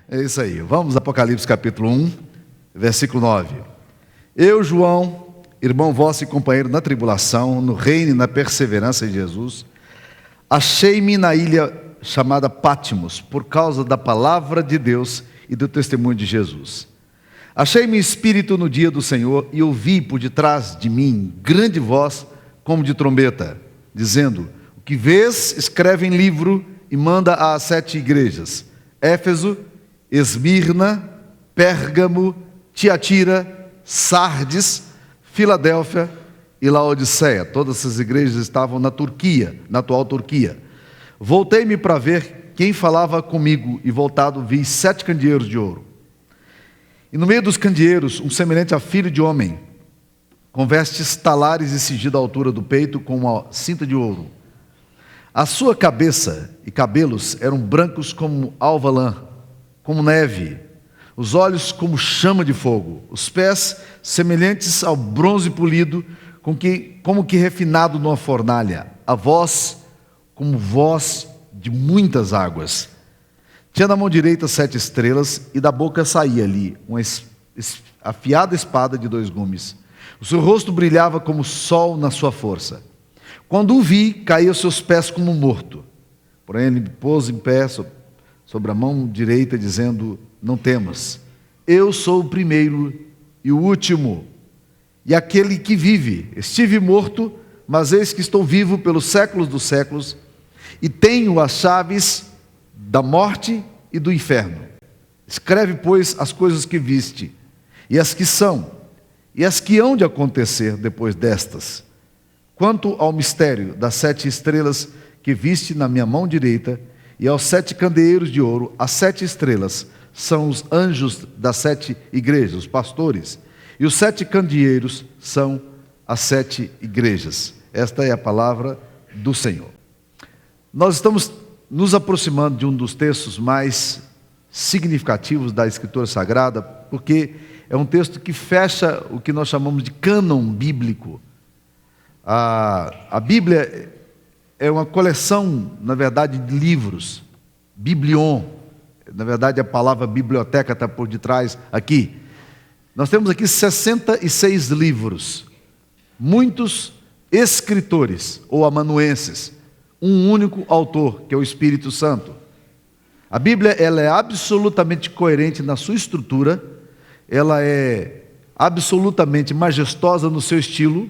É isso aí. Vamos, Apocalipse capítulo 1, versículo 9. Eu, João, irmão vosso e companheiro na tribulação, no reino e na perseverança de Jesus, achei-me na ilha chamada Patmos, por causa da palavra de Deus e do testemunho de Jesus. Achei-me espírito no dia do Senhor e ouvi por detrás de mim grande voz como de trombeta, dizendo: o que vês, escreve em livro e manda às 7 igrejas: Éfeso, Esmirna, Pérgamo, Tiatira, Sardes, Filadélfia e Laodiceia. Todas essas igrejas estavam na Turquia, na atual Turquia. Voltei-me para ver quem falava comigo, e voltado vi 7 candeeiros de ouro. E no meio dos candeeiros, um semelhante a filho de homem, com vestes talares e cingido à altura do peito, com uma cinta de ouro. A sua cabeça e cabelos eram brancos como alva lã, como neve, os olhos como chama de fogo, os pés semelhantes ao bronze polido, como que refinado numa fornalha, a voz como voz de muitas águas. Tinha na mão direita 7 estrelas, e da boca saía-lhe uma afiada espada de 2 gumes. O seu rosto brilhava como o sol na sua força. Quando o vi, caí aos seus pés como morto. Porém ele me pôs em pé sobre a mão direita, dizendo: não temas, eu sou o primeiro e o último, e aquele que vive. Estive morto, mas eis que estou vivo pelos séculos dos séculos, e tenho as chaves da morte e do inferno. Escreve, pois, as coisas que viste, e as que são, e as que hão de acontecer depois destas. Quanto ao mistério das 7 estrelas que viste na minha mão direita, e aos 7 candeeiros de ouro, as 7 estrelas são os anjos das 7 igrejas, os pastores, e os 7 candeeiros são as 7 igrejas. Esta é a palavra do Senhor. Nós estamos nos aproximando de um dos textos mais significativos da Escritura Sagrada, porque é um texto que fecha o que nós chamamos de cânon bíblico. A Bíblia é uma coleção, na verdade, de livros, biblion. Na verdade, a palavra biblioteca está por detrás aqui. Nós temos aqui 66 livros, muitos escritores ou amanuenses, um único autor, que é o Espírito Santo. A Bíblia, ela é absolutamente coerente na sua estrutura, ela é absolutamente majestosa no seu estilo,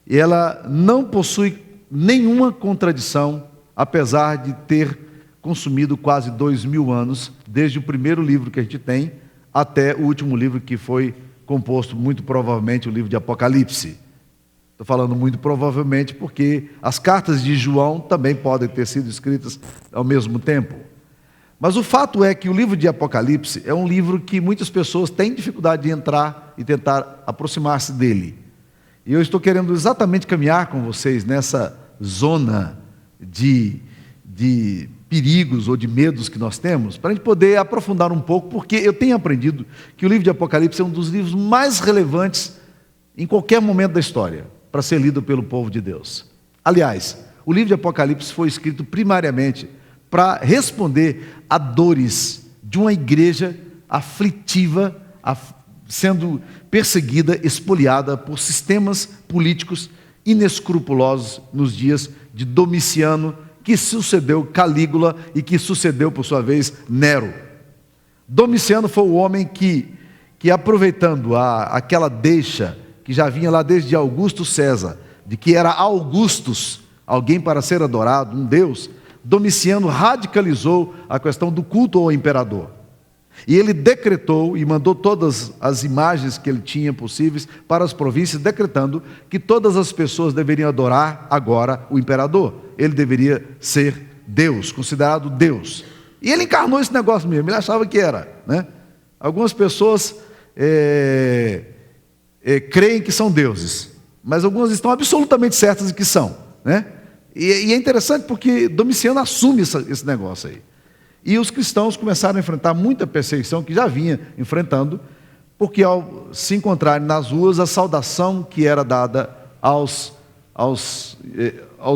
e ela não possui nenhuma contradição, apesar de ter consumido quase 2000 anos, desde o primeiro livro que a gente tem, até o último livro que foi composto, muito provavelmente, o livro de Apocalipse. Estou falando muito provavelmente porque as cartas de João também podem ter sido escritas ao mesmo tempo. Mas o fato é que o livro de Apocalipse é um livro que muitas pessoas têm dificuldade de entrar e tentar aproximar-se dele. E eu estou querendo exatamente caminhar com vocês nessa zona de perigos ou de medos que nós temos, para a gente poder aprofundar um pouco, porque eu tenho aprendido que o livro de Apocalipse é um dos livros mais relevantes em qualquer momento da história, para ser lido pelo povo de Deus. Aliás, o livro de Apocalipse foi escrito primariamente para responder a dores de uma igreja aflitiva, sendo perseguida, espoliada por sistemas políticos inescrupulosos nos dias de Domiciano, que sucedeu Calígula e que sucedeu, por sua vez, Nero. Domiciano foi o homem que aproveitando aquela deixa que já vinha lá desde Augusto César, de que era Augustus, alguém para ser adorado, um deus, Domiciano radicalizou a questão do culto ao imperador. E ele decretou e mandou todas as imagens que ele tinha possíveis para as províncias, decretando que todas as pessoas deveriam adorar agora o imperador. Ele deveria ser Deus, considerado Deus. E ele encarnou esse negócio mesmo, ele achava que era, né? Algumas pessoas creem que são deuses, mas algumas estão absolutamente certas de que são, né? E é interessante porque Domiciano assume esse negócio aí. E os cristãos começaram a enfrentar muita perseguição que já vinha enfrentando, porque ao se encontrarem nas ruas, a saudação que era dada aos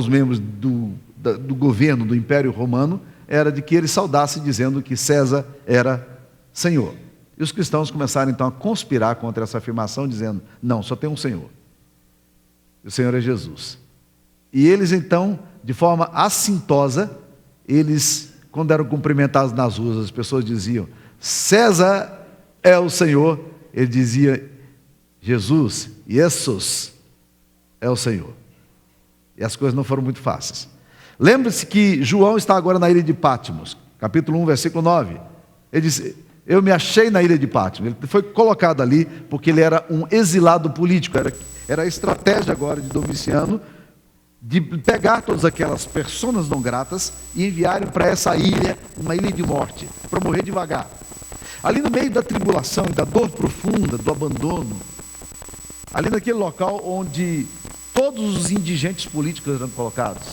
membros do governo do Império Romano era de que eles saudassem dizendo que César era Senhor. E os cristãos começaram então a conspirar contra essa afirmação, dizendo: não, só tem um Senhor. E o Senhor é Jesus. E eles então, de forma assintosa, eles, quando eram cumprimentados nas ruas, as pessoas diziam: César é o Senhor. Ele dizia: Jesus, Jesus é o Senhor. E as coisas não foram muito fáceis. Lembre-se que João está agora na ilha de Patmos, capítulo 1, versículo 9. Ele disse: eu me achei na ilha de Patmos. Ele foi colocado ali porque ele era um exilado político. Era a estratégia agora de Domiciano de pegar todas aquelas personas não gratas e enviarem para essa ilha, uma ilha de morte, para morrer devagar. Ali no meio da tribulação e da dor profunda, do abandono, ali naquele local onde todos os indigentes políticos eram colocados,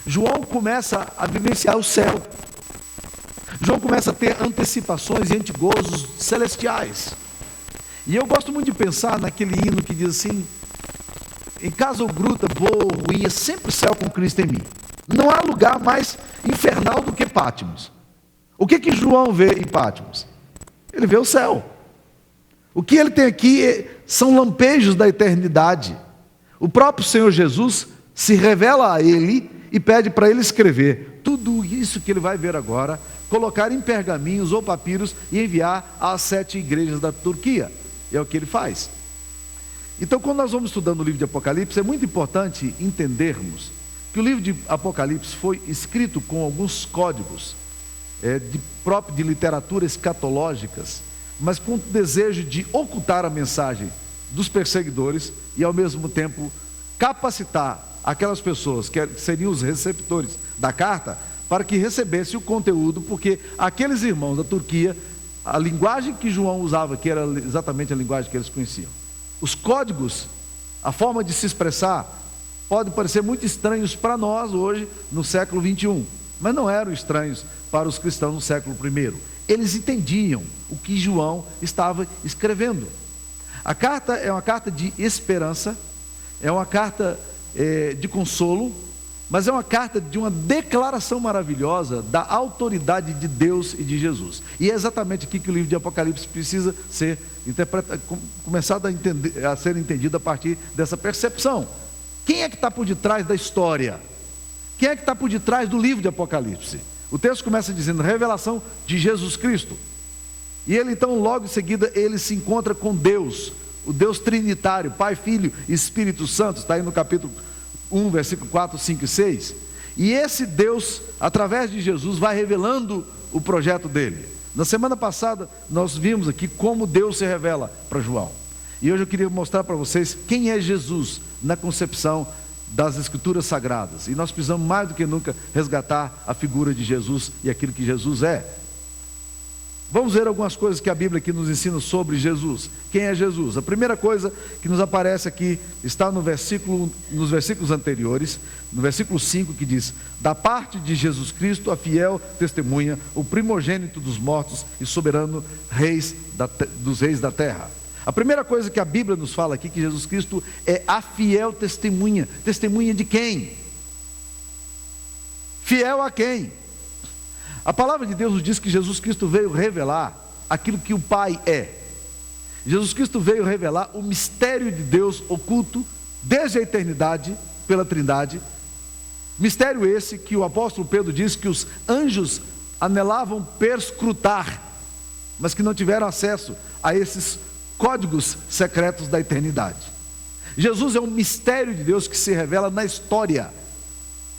João começa a vivenciar o céu. João começa a ter antecipações e antigozos celestiais. E eu gosto muito de pensar naquele hino que diz assim: em casa ou gruta, boa ou ruim, é sempre o céu com Cristo em mim. Não há lugar mais infernal do que Patmos. O que João vê em Patmos? Ele vê o céu. O que ele tem aqui são lampejos da eternidade. O próprio Senhor Jesus se revela a ele e pede para ele escrever tudo isso que ele vai ver agora, colocar em pergaminhos ou papiros e enviar às 7 igrejas da Turquia. É o que ele faz. Então, quando nós vamos estudando o livro de Apocalipse, é muito importante entendermos que o livro de Apocalipse foi escrito com alguns códigos de literatura escatológicas, mas com o desejo de ocultar a mensagem dos perseguidores e, ao mesmo tempo, capacitar aquelas pessoas que seriam os receptores da carta para que recebessem o conteúdo, porque aqueles irmãos da Turquia, a linguagem que João usava, que era exatamente a linguagem que eles conheciam, os códigos, a forma de se expressar, podem parecer muito estranhos para nós hoje, no século 21, mas não eram estranhos para os cristãos no século I. Eles entendiam o que João estava escrevendo. A carta é uma carta de esperança, é uma carta de consolo, mas é uma carta de uma declaração maravilhosa da autoridade de Deus e de Jesus. E é exatamente aqui que o livro de Apocalipse precisa ser começado a ser entendido a partir dessa percepção. Quem é que está por detrás da história? Quem é que está por detrás do livro de Apocalipse? O texto começa dizendo: revelação de Jesus Cristo. E ele então, logo em seguida, ele se encontra com Deus, o Deus trinitário, Pai, Filho e Espírito Santo. Está aí no capítulo 1, versículo 4, 5 e 6. E esse Deus, através de Jesus, vai revelando o projeto dele. Na semana passada, nós vimos aqui como Deus se revela para João. E hoje eu queria mostrar para vocês quem é Jesus na concepção das Escrituras Sagradas. E nós precisamos mais do que nunca resgatar a figura de Jesus e aquilo que Jesus é. Vamos ver algumas coisas que a Bíblia aqui nos ensina sobre Jesus. Quem é Jesus? A primeira coisa que nos aparece aqui está nos versículos anteriores, no versículo 5, que diz: da parte de Jesus Cristo, a fiel testemunha, o primogênito dos mortos e soberano dos reis da terra. A primeira coisa que a Bíblia nos fala aqui, que Jesus Cristo é a fiel testemunha. Testemunha de quem? Fiel a quem? A palavra de Deus nos diz que Jesus Cristo veio revelar aquilo que o Pai é. Jesus Cristo veio revelar o mistério de Deus oculto desde a eternidade pela Trindade. Mistério esse que o apóstolo Pedro diz que os anjos anelavam perscrutar, mas que não tiveram acesso a esses códigos secretos da eternidade. Jesus é um mistério de Deus que se revela na história.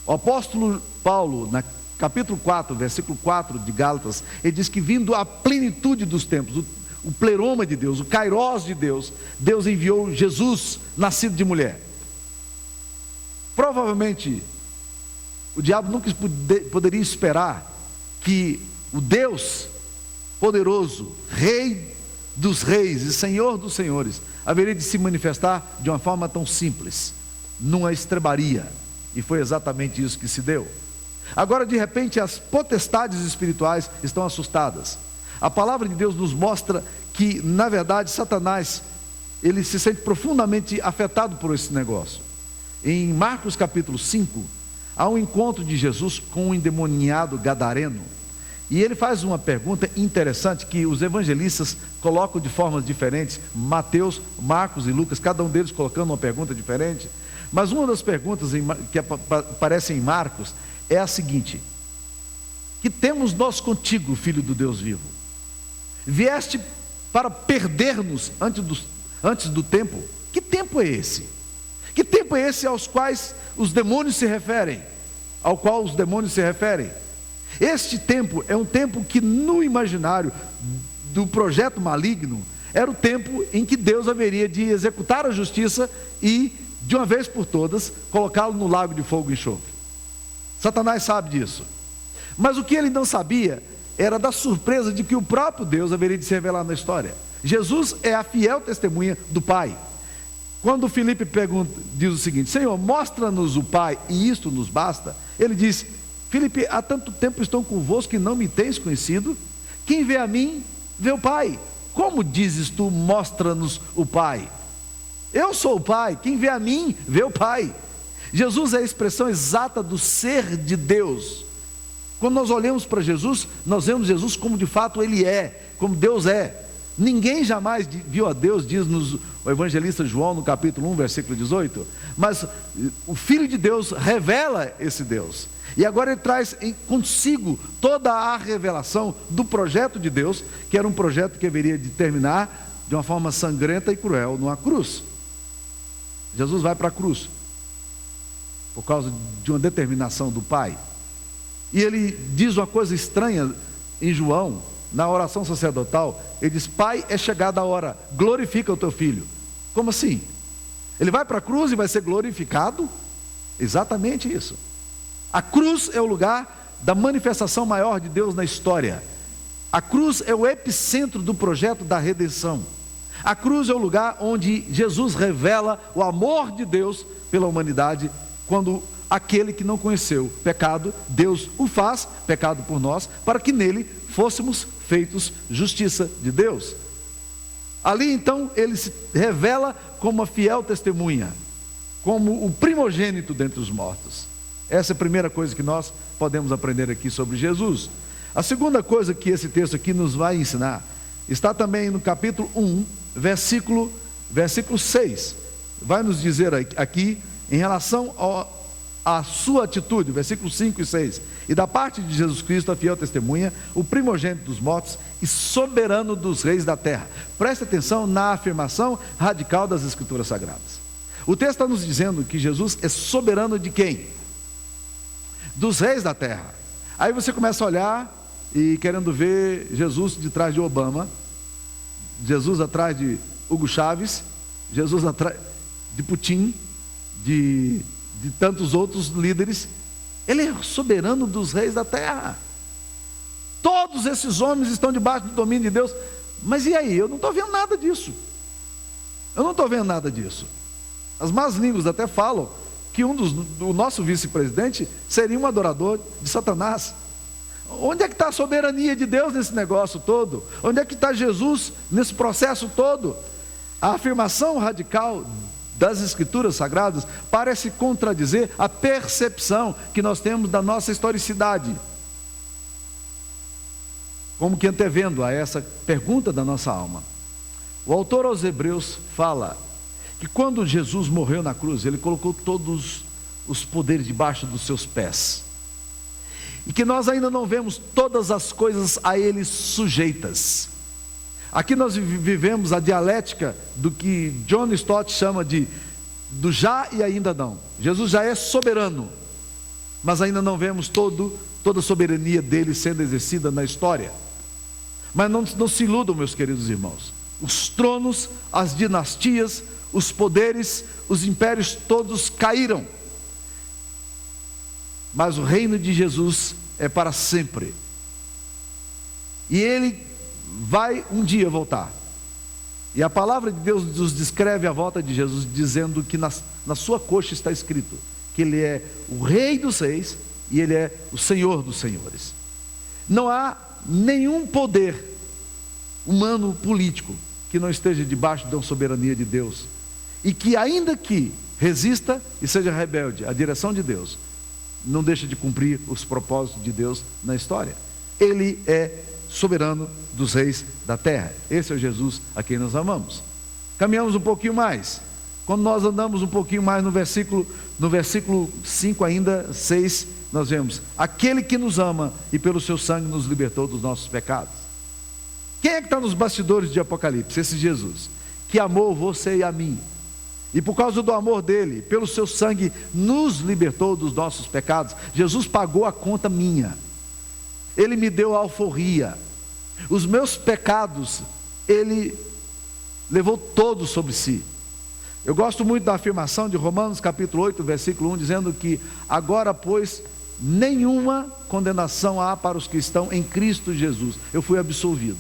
O apóstolo Paulo, na capítulo 4, versículo 4 de Gálatas, ele diz que vindo a plenitude dos tempos, o pleroma de Deus, o kairós de Deus, Deus enviou Jesus, nascido de mulher. Provavelmente, o diabo nunca poderia esperar que o Deus poderoso, Rei dos reis e Senhor dos senhores, haveria de se manifestar de uma forma tão simples, numa estrebaria. E foi exatamente isso que se deu. Agora, de repente, as potestades espirituais estão assustadas. A palavra de Deus nos mostra que, na verdade, Satanás, ele se sente profundamente afetado por esse negócio. Em Marcos capítulo 5, há um encontro de Jesus com um endemoniado gadareno. E ele faz uma pergunta interessante que os evangelistas colocam de formas diferentes. Mateus, Marcos e Lucas, cada um deles colocando uma pergunta diferente. Mas uma das perguntas que aparecem em Marcos é a seguinte: que temos nós contigo, Filho do Deus vivo? Vieste para perder-nos antes do tempo? Que tempo é esse? Que tempo é esse aos quais os demônios se referem? Ao qual os demônios se referem? Este tempo é um tempo que no imaginário do projeto maligno era o tempo em que Deus haveria de executar a justiça e, de uma vez por todas, colocá-lo no lago de fogo e enxofre. Satanás sabe disso. Mas o que ele não sabia era da surpresa de que o próprio Deus haveria de se revelar na história. Jesus é a fiel testemunha do Pai. Quando Filipe diz o seguinte: Senhor, mostra-nos o Pai e isto nos basta, ele diz: Filipe, há tanto tempo estou convosco que não me tens conhecido? Quem vê a mim, vê o Pai. Como dizes tu, mostra-nos o Pai? Eu sou o Pai, quem vê a mim, vê o Pai. Jesus é a expressão exata do ser de Deus. Quando nós olhamos para Jesus, nós vemos Jesus como de fato Ele é, como Deus é. Ninguém jamais viu a Deus, diz-nos o evangelista João no capítulo 1, versículo 18. Mas o Filho de Deus revela esse Deus. E agora ele traz consigo toda a revelação do projeto de Deus, que era um projeto que haveria de terminar de uma forma sangrenta e cruel numa cruz. Jesus vai para a cruz por causa de uma determinação do Pai. E ele diz uma coisa estranha em João, na oração sacerdotal. Ele diz: Pai, é chegada a hora, glorifica o teu filho. Como assim? Ele vai para a cruz e vai ser glorificado? Exatamente isso. A cruz é o lugar da manifestação maior de Deus na história. A cruz é o epicentro do projeto da redenção. A cruz é o lugar onde Jesus revela o amor de Deus pela humanidade, quando aquele que não conheceu pecado, Deus o faz pecado por nós, para que nele fôssemos feitos justiça de Deus. Ali então ele se revela como uma fiel testemunha, como o primogênito dentre os mortos. Essa é a primeira coisa que nós podemos aprender aqui sobre Jesus. A segunda coisa que esse texto aqui nos vai ensinar está também no capítulo 1, versículo 6. Vai nos dizer aqui em relação à sua atitude, versículos 5 e 6. E da parte de Jesus Cristo, a fiel testemunha, o primogênito dos mortos e soberano dos reis da terra. Preste atenção na afirmação radical das Escrituras Sagradas. O texto está nos dizendo que Jesus é soberano de quem? Dos reis da terra. Aí você começa a olhar e querendo ver Jesus de trás de Obama, Jesus atrás de Hugo Chávez, Jesus atrás de Putin, de tantos outros líderes. Ele é soberano dos reis da terra. Todos esses homens estão debaixo do domínio de Deus. Mas e aí? Eu não estou vendo nada disso. Eu não estou vendo nada disso. As más línguas até falam que o nosso vice-presidente seria um adorador de Satanás. Onde é que está a soberania de Deus nesse negócio todo? Onde é que está Jesus nesse processo todo? A afirmação radical das Escrituras Sagradas parece contradizer a percepção que nós temos da nossa historicidade, como que antevendo a essa pergunta da nossa alma. O autor aos Hebreus fala que quando Jesus morreu na cruz, ele colocou todos os poderes debaixo dos seus pés, e que nós ainda não vemos todas as coisas a ele sujeitas. Aqui nós vivemos a dialética do que John Stott chama do já e ainda não. Jesus já é soberano, mas ainda não vemos toda a soberania dele sendo exercida na história. Mas não se iludam, meus queridos irmãos. Os tronos, as dinastias, os poderes, os impérios todos caíram, mas o reino de Jesus é para sempre, e ele vai um dia voltar. E a palavra de Deus nos descreve a volta de Jesus, dizendo que na sua coxa está escrito que ele é o rei dos reis e ele é o senhor dos senhores. Não há nenhum poder humano político que não esteja debaixo da soberania de Deus, e que ainda que resista e seja rebelde à direção de Deus, não deixa de cumprir os propósitos de Deus na história. Ele é soberano dos reis da terra. Esse é o Jesus a quem nós amamos. Caminhamos um pouquinho mais. Quando nós andamos um pouquinho mais no versículo 5 ainda, 6, nós vemos: aquele que nos ama e pelo seu sangue nos libertou dos nossos pecados. Quem é que está nos bastidores de Apocalipse? Esse Jesus, que amou você e a mim, e por causa do amor dele, pelo seu sangue, nos libertou dos nossos pecados. Jesus pagou a conta minha, ele me deu a alforria, os meus pecados, ele levou todos sobre si. Eu gosto muito da afirmação de Romanos capítulo 8, versículo 1, dizendo que agora, pois, nenhuma condenação há para os que estão em Cristo Jesus. Eu fui absolvido.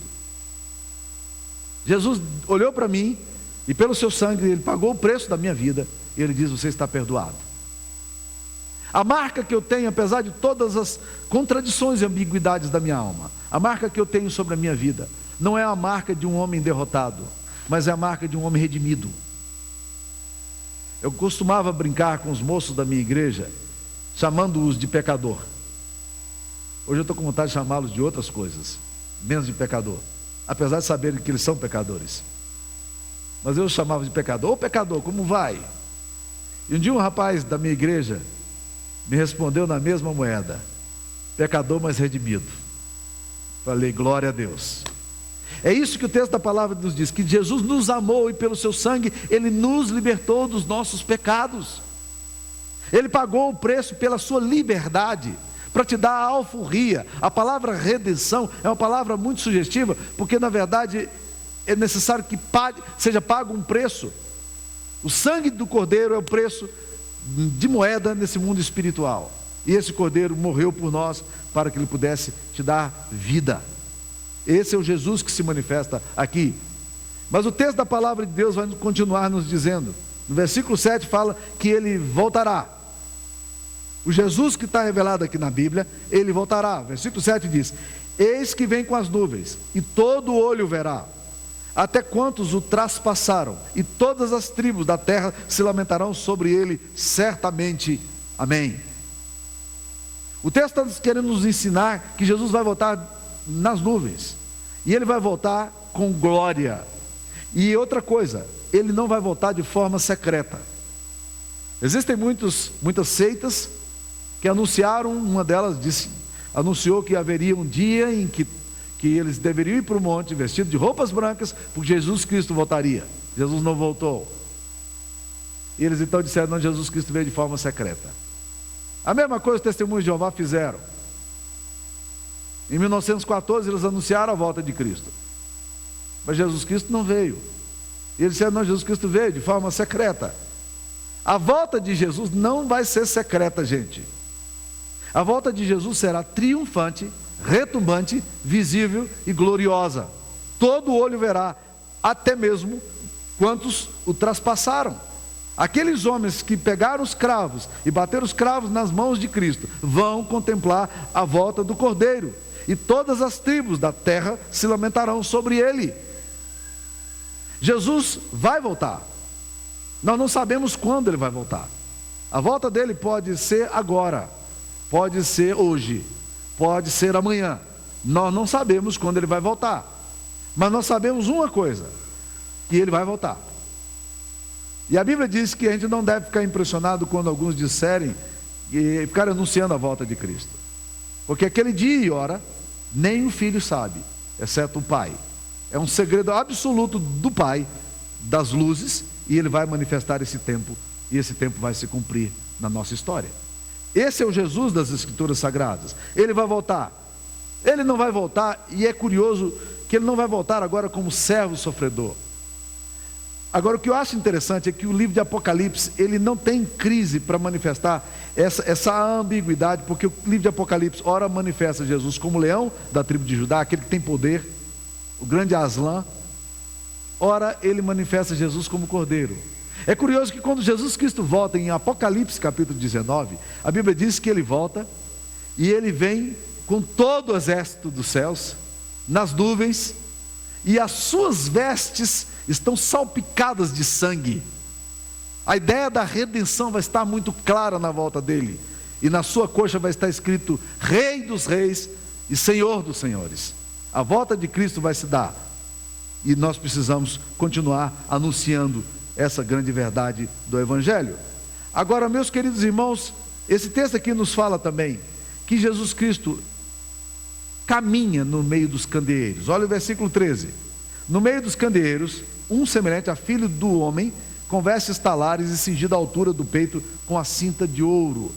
Jesus olhou para mim e pelo seu sangue ele pagou o preço da minha vida, e ele diz: você está perdoado. A marca que eu tenho, apesar de todas as contradições e ambiguidades da minha alma, a marca que eu tenho sobre a minha vida não é a marca de um homem derrotado, mas é a marca de um homem redimido. Eu costumava brincar com os moços da minha igreja, chamando-os de pecador. Hoje eu estou com vontade de chamá-los de outras coisas, menos de pecador, apesar de saberem que eles são pecadores. Mas eu os chamava de pecador. Ô pecador, como vai? E um dia um rapaz da minha igreja me respondeu na mesma moeda: pecador, mas redimido. Falei: glória a Deus. É isso que o texto da palavra nos diz, que Jesus nos amou e pelo seu sangue ele nos libertou dos nossos pecados. Ele pagou o preço pela sua liberdade, para te dar a alforria. A palavra redenção é uma palavra muito sugestiva, porque na verdade é necessário que seja pago um preço. O sangue do cordeiro é o preço de moeda nesse mundo espiritual, e esse cordeiro morreu por nós para que ele pudesse te dar vida. Esse é o Jesus que se manifesta aqui. Mas o texto da palavra de Deus vai continuar nos dizendo, no versículo 7 fala que ele voltará. O Jesus que está revelado aqui na Bíblia, ele voltará. Versículo 7 diz: eis que vem com as nuvens, e todo olho verá, até quantos o traspassaram, e todas as tribos da terra se lamentarão sobre ele, certamente. Amém. O texto está querendo nos ensinar que Jesus vai voltar nas nuvens, e ele vai voltar com glória. E outra coisa, ele não vai voltar de forma secreta. Existem muitas seitas que anunciaram, uma delas anunciou que haveria um dia em que eles deveriam ir para o monte vestidos de roupas brancas, porque Jesus Cristo voltaria. Jesus não voltou. E eles então disseram: não, Jesus Cristo veio de forma secreta. A mesma coisa os testemunhos de Jeová fizeram. Em 1914 eles anunciaram a volta de Cristo, mas Jesus Cristo não veio. E eles disseram: não, Jesus Cristo veio de forma secreta. A volta de Jesus não vai ser secreta, gente. A volta de Jesus será triunfante, retumbante, visível e gloriosa. Todo olho verá, até mesmo quantos o traspassaram. Aqueles homens que pegaram os cravos e bateram os cravos nas mãos de Cristo vão contemplar a volta do Cordeiro, e todas as tribos da terra se lamentarão sobre ele. Jesus vai voltar. Nós não sabemos quando ele vai voltar. A volta dele pode ser agora, pode ser hoje, pode ser amanhã. Nós não sabemos quando ele vai voltar, mas nós sabemos uma coisa: que ele vai voltar. E a Bíblia diz que a gente não deve ficar impressionado quando alguns disserem e ficarem anunciando a volta de Cristo, porque aquele dia e hora nem o filho sabe, exceto o Pai. É um segredo absoluto do Pai das luzes, e ele vai manifestar esse tempo, e esse tempo vai se cumprir na nossa história. Esse é o Jesus das Escrituras Sagradas. Ele vai voltar. Ele não vai voltar, e é curioso que ele não vai voltar agora como servo sofredor. Agora, o que eu acho interessante é que o livro de Apocalipse, ele não tem crise para manifestar essa ambiguidade, porque o livro de Apocalipse ora manifesta Jesus como leão da tribo de Judá, aquele que tem poder, o grande Aslan. Ora ele manifesta Jesus como cordeiro. É curioso que quando Jesus Cristo volta em Apocalipse capítulo 19, a Bíblia diz que ele volta e ele vem com todo o exército dos céus, nas nuvens, e as suas vestes estão salpicadas de sangue. A ideia da redenção vai estar muito clara na volta dele, e na sua coxa vai estar escrito: Rei dos Reis e Senhor dos senhores. A volta de Cristo vai se dar, e nós precisamos continuar anunciando essa grande verdade do Evangelho. Agora, meus queridos irmãos, esse texto aqui nos fala também que Jesus Cristo caminha no meio dos candeeiros. Olha o versículo 13: no meio dos candeeiros, um semelhante a filho do homem, com vestes talares e cingido à altura do peito com a cinta de ouro.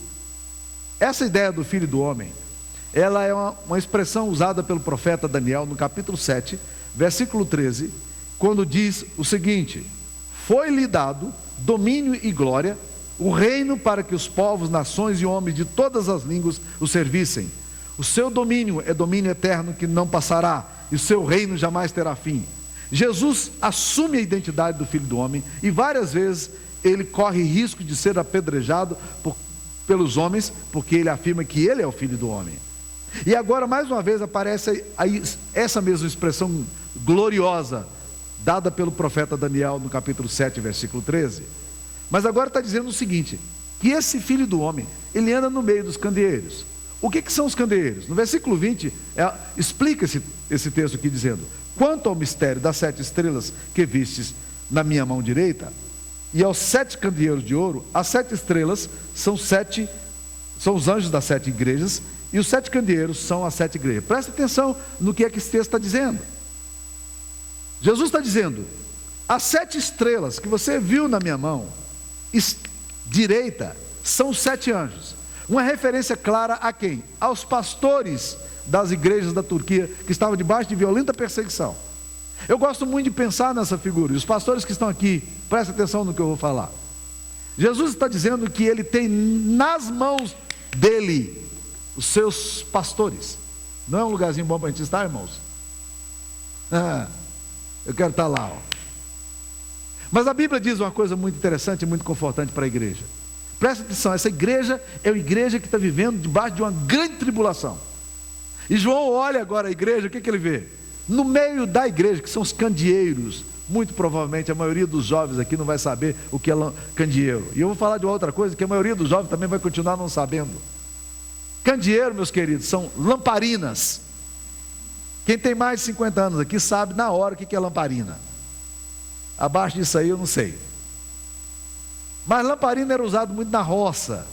Essa ideia do filho do homem, ela é uma expressão usada pelo profeta Daniel no capítulo 7, versículo 13, quando diz o seguinte: foi-lhe dado domínio e glória, o reino para que os povos, nações e homens de todas as línguas o servissem. O seu domínio é domínio eterno que não passará, e o seu reino jamais terá fim. Jesus assume a identidade do Filho do Homem, e várias vezes ele corre risco de ser apedrejado pelos homens, porque ele afirma que ele é o Filho do Homem. E agora, mais uma vez, aparece aí essa mesma expressão gloriosa, dada pelo profeta Daniel no capítulo 7, versículo 13. Mas agora está dizendo o seguinte, que esse Filho do Homem, ele anda no meio dos candeeiros. O que são os candeeiros? No versículo 20, explica esse texto aqui dizendo: quanto ao mistério das 7 estrelas que vistes na minha mão direita, e aos 7 candeeiros de ouro, as 7 estrelas são os anjos das 7 igrejas, e os 7 candeeiros são as 7 igrejas. Presta atenção no que é que esse texto está dizendo. Jesus está dizendo: as 7 estrelas que você viu na minha mão direita são os 7 anjos. Uma referência clara a quem? Aos pastores das igrejas da Turquia, que estavam debaixo de violenta perseguição. Eu gosto muito de pensar nessa figura, e os pastores que estão aqui, prestem atenção no que eu vou falar. Jesus está dizendo que ele tem nas mãos dele os seus pastores. Não é um lugarzinho bom para a gente estar, irmãos? Eu quero estar lá, ó. Mas a Bíblia diz uma coisa muito interessante e muito confortante para a igreja. Presta atenção, essa igreja é uma igreja que está vivendo debaixo de uma grande tribulação. E João olha agora a igreja, o que ele vê? No meio da igreja, que são os candeeiros. Muito provavelmente a maioria dos jovens aqui não vai saber o que é candeeiro. E eu vou falar de outra coisa que a maioria dos jovens também vai continuar não sabendo. Candeeiro, meus queridos, são lamparinas. Quem tem mais de 50 anos aqui sabe na hora o que é lamparina. Abaixo disso aí eu não sei. Mas lamparina era usado muito na roça.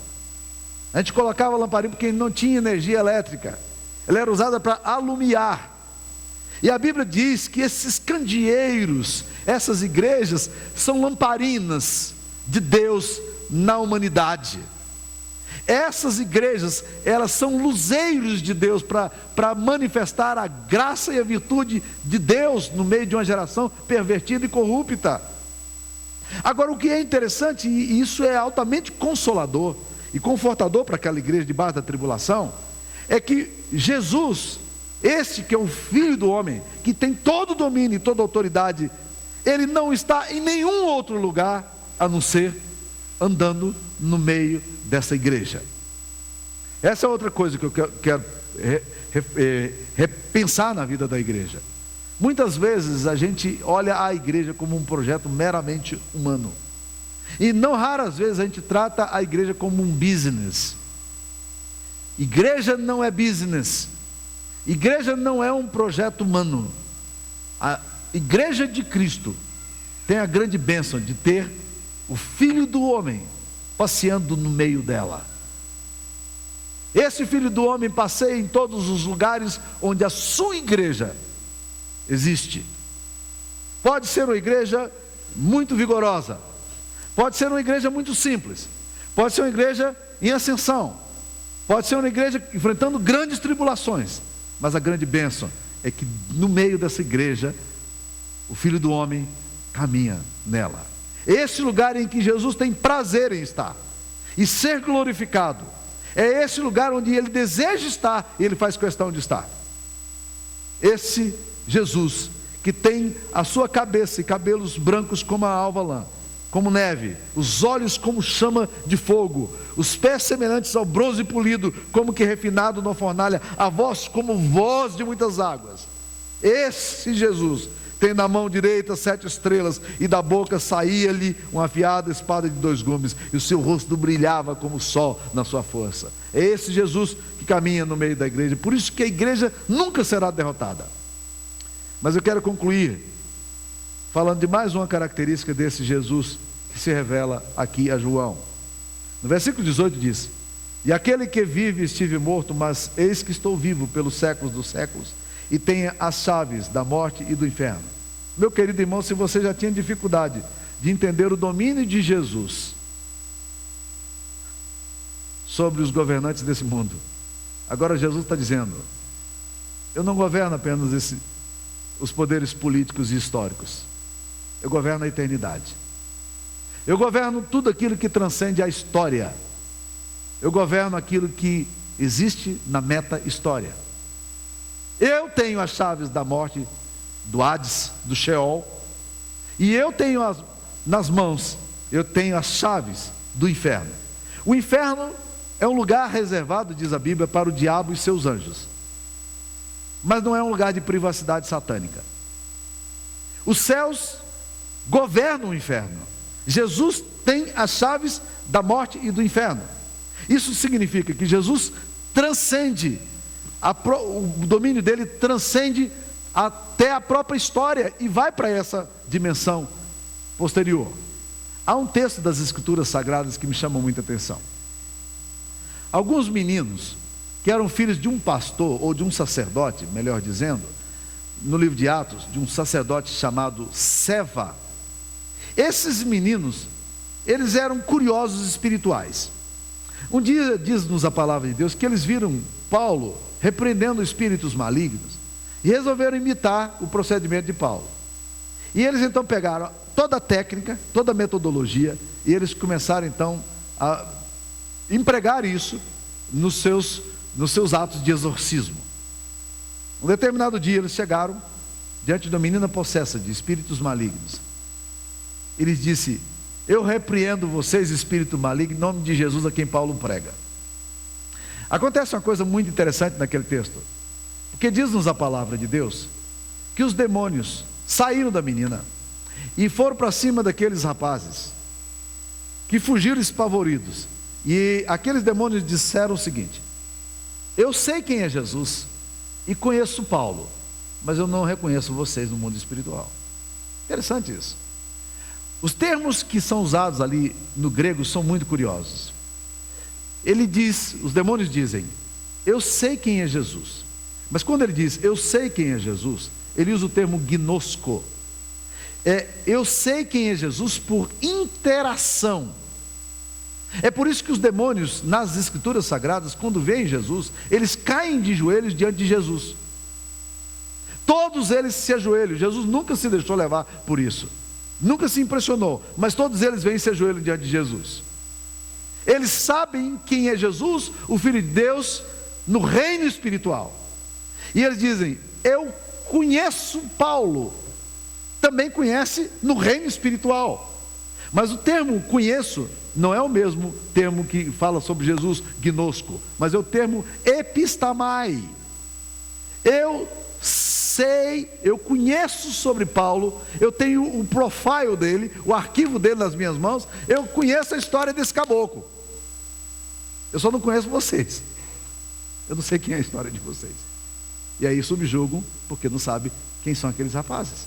A gente colocava lamparina porque não tinha energia elétrica. Ela era usada para alumiar. E a Bíblia diz que esses candeeiros, essas igrejas, são lamparinas de Deus na humanidade. Essas igrejas, elas são luzeiros de Deus para manifestar a graça e a virtude de Deus no meio de uma geração pervertida e corrupta. Agora, o que é interessante, e isso é altamente consolador e confortador para aquela igreja debaixo da tribulação, é que Jesus, este que é o Filho do Homem, que tem todo o domínio e toda a autoridade, ele não está em nenhum outro lugar a não ser andando no meio dessa igreja. Essa é outra coisa que eu quero repensar na vida da igreja. Muitas vezes a gente olha a igreja como um projeto meramente humano, e não raras vezes a gente trata a igreja como um business. Igreja não é business. Igreja não é um projeto humano. A igreja de Cristo tem a grande bênção de ter o Filho do Homem passeando no meio dela. Esse Filho do Homem passeia em todos os lugares onde a sua igreja existe. Pode ser uma igreja muito vigorosa, pode ser uma igreja muito simples, pode ser uma igreja em ascensão, pode ser uma igreja enfrentando grandes tribulações, mas a grande bênção é que no meio dessa igreja o Filho do Homem caminha nela. Esse lugar em que Jesus tem prazer em estar e ser glorificado, é esse lugar onde ele deseja estar e ele faz questão de estar. Esse Jesus que tem a sua cabeça e cabelos brancos como a alva lã, como neve, os olhos como chama de fogo, os pés semelhantes ao bronze polido, como que refinado na fornalha, a voz como voz de muitas águas. Esse Jesus tem na mão direita 7 estrelas, e da boca saía-lhe uma afiada espada de 2 gumes, e o seu rosto brilhava como o sol na sua força. É esse Jesus que caminha no meio da igreja. Por isso que a igreja nunca será derrotada. Mas eu quero concluir falando de mais uma característica desse Jesus que se revela aqui a João. No versículo 18 diz: e aquele que vive estive morto, mas eis que estou vivo pelos séculos dos séculos, e tenho as chaves da morte e do inferno. Meu querido irmão, se você já tinha dificuldade de entender o domínio de Jesus sobre os governantes desse mundo, agora Jesus está dizendo: eu não governo apenas os poderes políticos e históricos, eu governo a eternidade. Eu governo tudo aquilo que transcende a história. Eu governo aquilo que existe na meta-história. Eu tenho as chaves da morte, do Hades, do Sheol, e eu tenho nas mãos, eu tenho as chaves do inferno. O inferno é um lugar reservado, diz a Bíblia, para o diabo e seus anjos, mas não é um lugar de privacidade satânica. Os céus governam o inferno. Jesus tem as chaves da morte e do inferno. Isso significa que Jesus transcende, o domínio dele transcende até a própria história e vai para essa dimensão posterior. Há um texto das Escrituras Sagradas que me chama muita atenção. Alguns meninos que eram filhos de um pastor ou de um sacerdote, melhor dizendo, no livro de Atos, de um sacerdote chamado Seva. Esses meninos, eles eram curiosos espirituais. Um dia diz-nos a palavra de Deus que eles viram Paulo repreendendo espíritos malignos e resolveram imitar o procedimento de Paulo. E eles então pegaram toda a técnica, toda a metodologia, e eles começaram então a empregar isso nos seus atos de exorcismo. Um determinado dia eles chegaram diante de uma menina possessa de espíritos malignos. Ele disse: eu repreendo vocês, espírito maligno, em nome de Jesus a quem Paulo prega. Acontece uma coisa muito interessante naquele texto, porque diz-nos a palavra de Deus que os demônios saíram da menina e foram para cima daqueles rapazes que fugiram espavoridos, e aqueles demônios disseram o seguinte: eu sei quem é Jesus e conheço Paulo, mas eu não reconheço vocês no mundo espiritual. Interessante isso. Os termos que são usados ali no grego são muito curiosos. Os demônios dizem: eu sei quem é Jesus. Mas quando ele diz eu sei quem é Jesus, ele usa o termo gnosko. Eu sei quem é Jesus por interação. É por isso que os demônios, nas Escrituras Sagradas, quando veem Jesus, eles caem de joelhos diante de Jesus. Todos eles se ajoelham. Jesus nunca se deixou levar por isso, nunca se impressionou, mas todos eles vêm e se ajoelham diante de Jesus. Eles sabem quem é Jesus, o Filho de Deus, no reino espiritual. E eles dizem: eu conheço Paulo. Também conhece no reino espiritual. Mas o termo conheço não é o mesmo termo que fala sobre Jesus, gnosco, mas é o termo epistamai. Eu sei, eu conheço sobre Paulo, eu tenho o profile dele, o arquivo dele nas minhas mãos, eu conheço a história desse caboclo. Eu só não conheço vocês. Eu não sei quem é a história de vocês. E aí subjugam, porque não sabe quem são aqueles rapazes.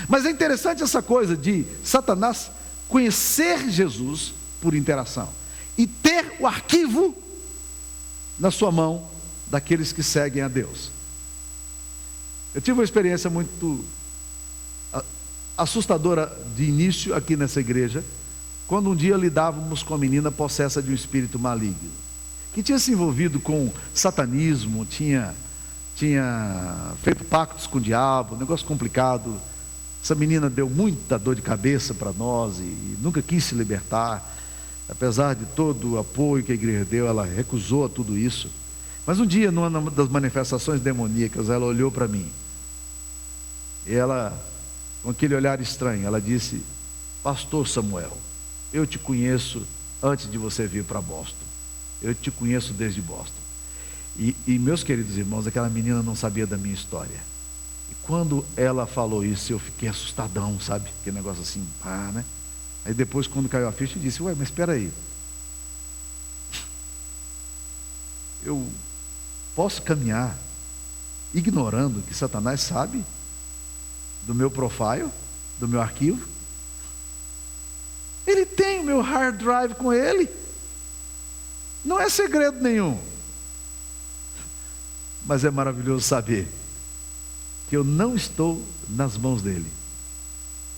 Mas é interessante essa coisa de Satanás conhecer Jesus por interação e ter o arquivo na sua mão daqueles que seguem a Deus. Eu tive uma experiência muito assustadora de início aqui nessa igreja, quando um dia lidávamos com a menina possessa de um espírito maligno, que tinha se envolvido com satanismo, tinha feito pactos com o diabo, um negócio complicado. Essa menina deu muita dor de cabeça para nós e nunca quis se libertar. Apesar de todo o apoio que a igreja deu, ela recusou a tudo isso. Mas um dia, numa das manifestações demoníacas, ela olhou para mim. E ela, com aquele olhar estranho, ela disse: pastor Samuel, eu te conheço antes de você vir para Boston. Eu te conheço desde Boston. E meus queridos irmãos, aquela menina não sabia da minha história. E quando ela falou isso, eu fiquei assustadão, sabe? Aquele negócio assim, né? Aí depois, quando caiu a ficha, eu disse, ué, mas espera aí. Eu posso caminhar ignorando que Satanás sabe do meu profile, do meu arquivo? Ele tem o meu hard drive com ele. Não é segredo nenhum. Mas é maravilhoso saber que eu não estou nas mãos dele.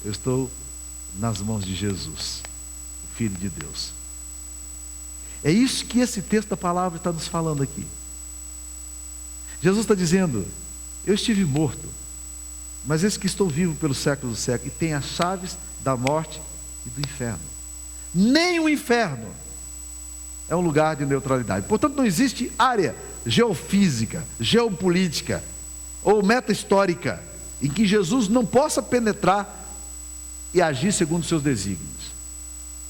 Eu estou nas mãos de Jesus, o Filho de Deus. É isso que esse texto da palavra está nos falando aqui. Jesus está dizendo, eu estive morto, mas eis que estou vivo pelos séculos dos séculos, e tenho as chaves da morte e do inferno. Nem o inferno é um lugar de neutralidade. Portanto, não existe área geofísica, geopolítica ou meta-histórica em que Jesus não possa penetrar e agir segundo os seus desígnios.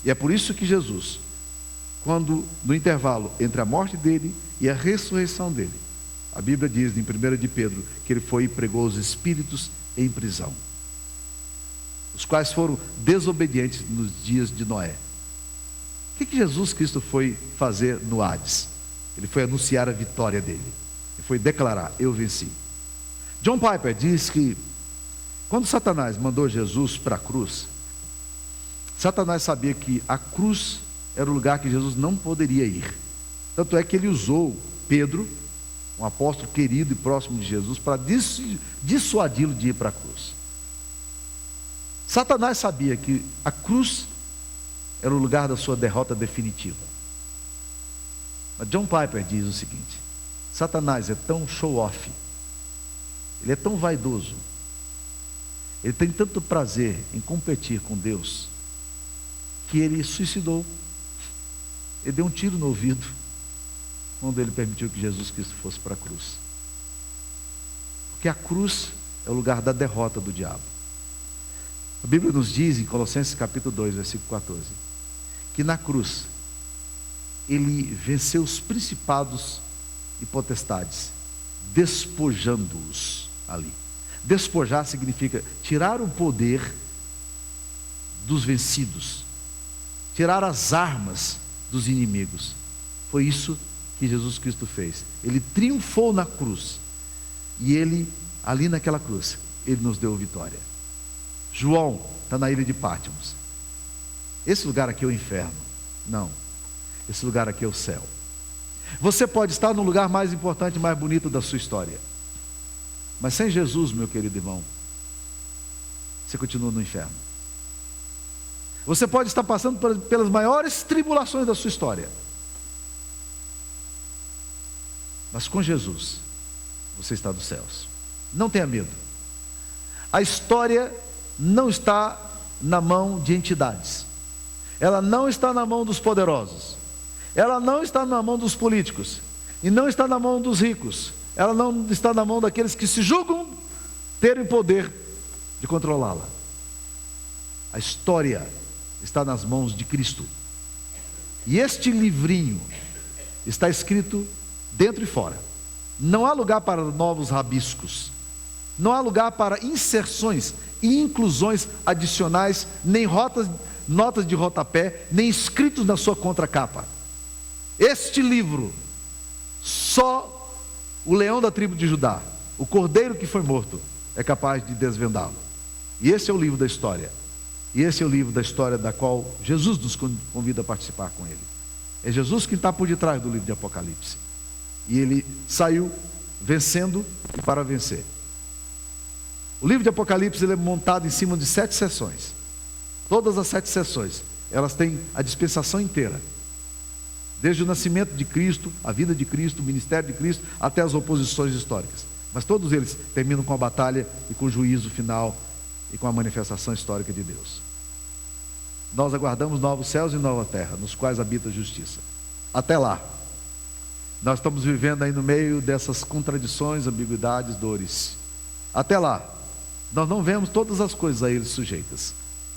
E é por isso que Jesus, quando no intervalo entre a morte dele e a ressurreição dele, a Bíblia diz em 1 de Pedro que ele foi e pregou os espíritos em prisão, os quais foram desobedientes nos dias de Noé. O que Jesus Cristo foi fazer no Hades? Ele foi anunciar a vitória dele. Ele foi declarar, eu venci. John Piper diz que quando Satanás mandou Jesus para a cruz, Satanás sabia que a cruz era o lugar que Jesus não poderia ir. Tanto é que ele usou Pedro, um apóstolo querido e próximo de Jesus, para dissuadi-lo de ir para a cruz. Satanás sabia que a cruz era o lugar da sua derrota definitiva. Mas John Piper diz o seguinte: Satanás é tão show-off, ele é tão vaidoso, ele tem tanto prazer em competir com Deus, que ele suicidou. Ele deu um tiro no ouvido quando ele permitiu que Jesus Cristo fosse para a cruz. Porque a cruz é o lugar da derrota do diabo. A Bíblia nos diz em Colossenses capítulo 2, versículo 14, que na cruz ele venceu os principados e potestades, despojando-os ali. Despojar significa tirar o poder dos vencidos, tirar as armas dos inimigos. Foi isso que Jesus Cristo fez. Ele triunfou na cruz, e ele, ali naquela cruz, ele nos deu vitória. João está na ilha de Patmos. Esse lugar aqui é o inferno? Não, esse lugar aqui é o céu. Você pode estar no lugar mais importante, mais bonito da sua história, mas sem Jesus, meu querido irmão, você continua no inferno. Você pode estar passando pelas maiores tribulações da sua história, mas com Jesus você está nos céus. Não tenha medo. A história não está na mão de entidades, ela não está na mão dos poderosos, ela não está na mão dos políticos, e não está na mão dos ricos, ela não está na mão daqueles que se julgam terem poder de controlá-la. A história está nas mãos de Cristo, e este livrinho está escrito dentro e fora. Não há lugar para novos rabiscos, não há lugar para inserções e inclusões adicionais, nem notas de rodapé, nem escritos na sua contracapa. Este livro, só o leão da tribo de Judá, o cordeiro que foi morto, é capaz de desvendá-lo. E esse é o livro da história. E esse é o livro da história da qual Jesus nos convida a participar com ele. É Jesus quem está por detrás do livro de Apocalipse. E ele saiu vencendo e para vencer. O livro de Apocalipse ele é montado em cima de 7 sessões. Todas as 7 sessões, elas têm a dispensação inteira. Desde o nascimento de Cristo, a vida de Cristo, o ministério de Cristo, até as oposições históricas. Mas todos eles terminam com a batalha e com o juízo final e com a manifestação histórica de Deus. Nós aguardamos novos céus e nova terra, nos quais habita a justiça. Até lá, nós estamos vivendo aí no meio dessas contradições, ambiguidades, dores. Até lá, nós não vemos todas as coisas a eles sujeitas,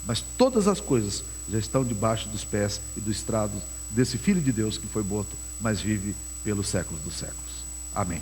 mas todas as coisas já estão debaixo dos pés e do estrado desse Filho de Deus que foi morto, mas vive pelos séculos dos séculos. Amém.